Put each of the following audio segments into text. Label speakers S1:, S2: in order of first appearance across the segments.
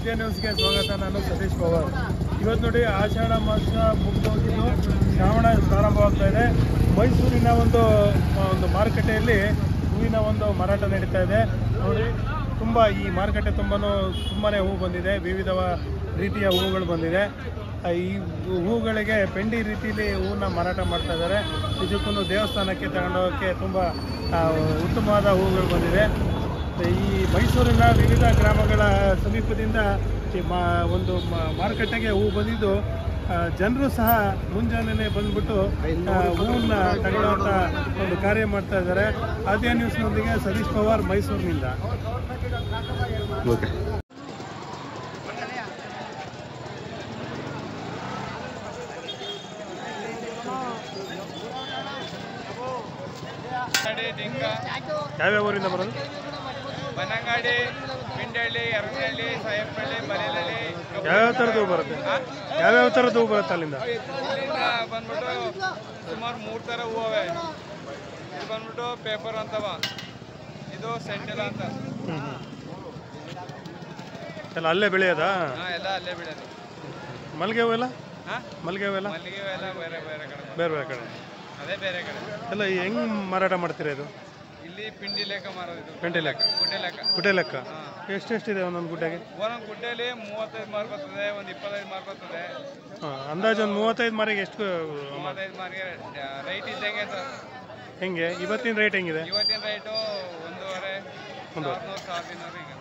S1: ವಿಜಯ ನ್ಯೂಸ್ಗೆ ಸ್ವಾಗತ. ನಾನು ಸತೀಶ್ ಪವಾರ್. ಇವತ್ತು ನೋಡಿ ಆಷಾಢ ಮಾಸ ಮುಗಿದೋಗಿದ್ದು ಶ್ರಾವಣ ಪ್ರಾರಂಭವಾಗ್ತಾ ಇದೆ. ಮೈಸೂರಿನ ಒಂದು ಮಾರುಕಟ್ಟೆಯಲ್ಲಿ ಹೂವಿನ ಒಂದು ಮಾರಾಟ ನಡೀತಾ ಇದೆ ನೋಡಿ. ತುಂಬ ಈ ಮಾರುಕಟ್ಟೆ ತುಂಬನೇ ಹೂ ಬಂದಿದೆ, ವಿವಿಧ ರೀತಿಯ ಹೂಗಳು ಬಂದಿದೆ. ಈ ಹೂಗಳಿಗೆ ಪೆಂಡಿ ರೀತಿಯಲ್ಲಿ ಹೂವನ್ನ ಮಾರಾಟ ಮಾಡ್ತಾ ಇದ್ದಾರೆ. ಇದಕ್ಕೂ ದೇವಸ್ಥಾನಕ್ಕೆ ತಗೊಂಡೋಗೋಕ್ಕೆ ತುಂಬ ಉತ್ತಮವಾದ ಹೂಗಳು ಬಂದಿದೆ. ಈ ಮೈಸೂರಿನ ವಿವಿಧ ಗ್ರಾಮಗಳ ಸಮೀಪದಿಂದ ಒಂದು ಮಾರುಕಟ್ಟೆಗೆ ಹೂ ಬಂದಿದ್ದು ಜನರು ಸಹ ಮುಂಜಾನೆ ಬಂದ್ಬಿಟ್ಟು ಹೂವನ್ನ ತಗೊಳ್ಳುವಂಥ ಒಂದು ಕಾರ್ಯ ಮಾಡ್ತಾ ಇದ್ದಾರೆ. ಆದ್ಯ ನ್ಯೂಸ್ನೊಂದಿಗೆ ಸತೀಶ್ ಪವಾರ್, ಮೈಸೂರಿನಿಂದ. ಯಾವ್ಯಾವ ಊರಿಂದ ಬರೋದು?
S2: ಬನಂಗಾಡಿ, ಪಿಂಡಳ್ಳಿ, ಎರಗನಹಳ್ಳಿ, ಸಾಯಪ್ಪನಹಳ್ಳಿ, ಮರೇನಹಳ್ಳಿ.
S1: ಯಾವ್ಯಾವ ಥರದ್ದು ಹೂ ಬರುತ್ತೆ? ಯಾವ್ಯಾವ ಥರದ್ದು ಹೂ ಬರುತ್ತೆ ಅಲ್ಲಿಂದ?
S2: ಇಲ್ಲಿಂದ ಬಂದ್ಬಿಟ್ಟು ಸುಮಾರು 3 ಥರ ಹೂ ಅವೆ. ಇದು ಬಂದ್ಬಿಟ್ಟು ಪೇಪರ್ ಅಂತವ, ಇದು ಸೆಂಟೆಲ ಅಂತ.
S1: ಎಲ್ಲ ಅಲ್ಲೇ ಬೆಳೆಯೋದಾ?
S2: ಎಲ್ಲ ಅಲ್ಲೇ ಬೆಳೆಯೋದು.
S1: ಮಲ್ಲಿಗೆ ಹೂವೆಲ್ಲ? ಮಲ್ಲಿಗೆ ಹೂವೆಲ್ಲ
S2: ಮಲ್ಲಿಗೆ ಹೂವೆಲ್ಲ ಬೇರೆ ಬೇರೆ ಕಡೆ.
S1: ಬೇರೆ ಕಡೆ
S2: ಅದೇ ಬೇರೆ ಕಡೆ
S1: ಎಲ್ಲ ಹೆಂಗ್ ಮಾರಾಟ ಮಾಡ್ತೀರಾ ಇದು?
S2: ಇಲ್ಲಿ ಪಿಂಡಿ ಲೆಕ್ಕ ಮಾರೋದು.
S1: ಪೆಂಟೆ ಲೆಕ್ಕ, ಗುಡ್ಡೆ ಲೆಕ್ಕ. ಎಷ್ಟೆಷ್ಟಿದೆ ಒಂದೊಂದು ಗುಡ್ಡೆಗೆ?
S2: ಒಂದೊಂದು ಗುಡ್ಡೆಯಲ್ಲಿ 35 ಮಾರ್ಕ್ ಬರ್ತದೆ, ಒಂದು 25 ಮಾರ್ಕ್ ಬರ್ತದೆ.
S1: ಅಂದಾಜು ಒಂದು 35 ಮಾರಿಗೆ ಎಷ್ಟು?
S2: 35 ಮಾರ್ಗೆ ರೈಟ್ ಇದ್ದಂಗೆ ಸರ್.
S1: ಹೆಂಗೆ ಇವತ್ತಿನ ರೇಟ್ ಹೆಂಗಿದೆ?
S2: ಇವತ್ತಿನ ರೈಟು 1,500, 1,200 ಹಿಂಗೆ.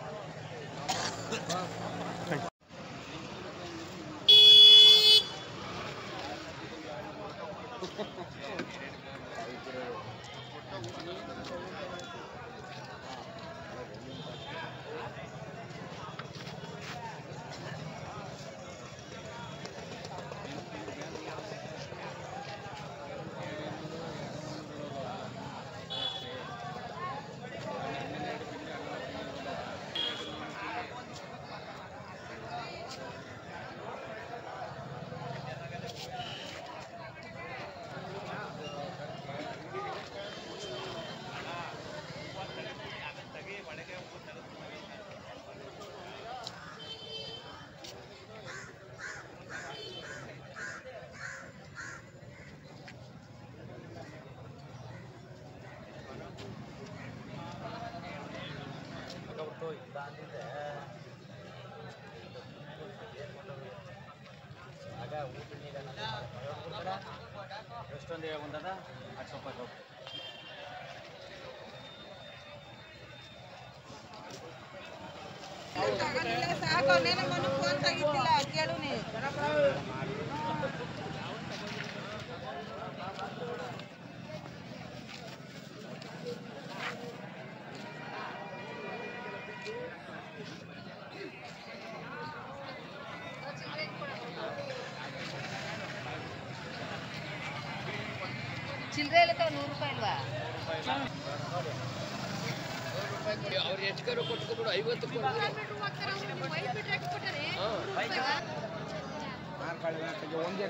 S3: ಎಷ್ಟೊಂದು ಒಂದದ ಸ್ವಲ್ಪ
S4: ಚಿಲ್ಲರೆ ಎಲ್ಲ 100 ರೂಪಾಯಿ ಅಲ್ವಾ?
S3: ಅವ್ರು ಹೆಚ್ಚು ಕೊಟ್ಕೊಬಿಡು. 50 ಒಂದು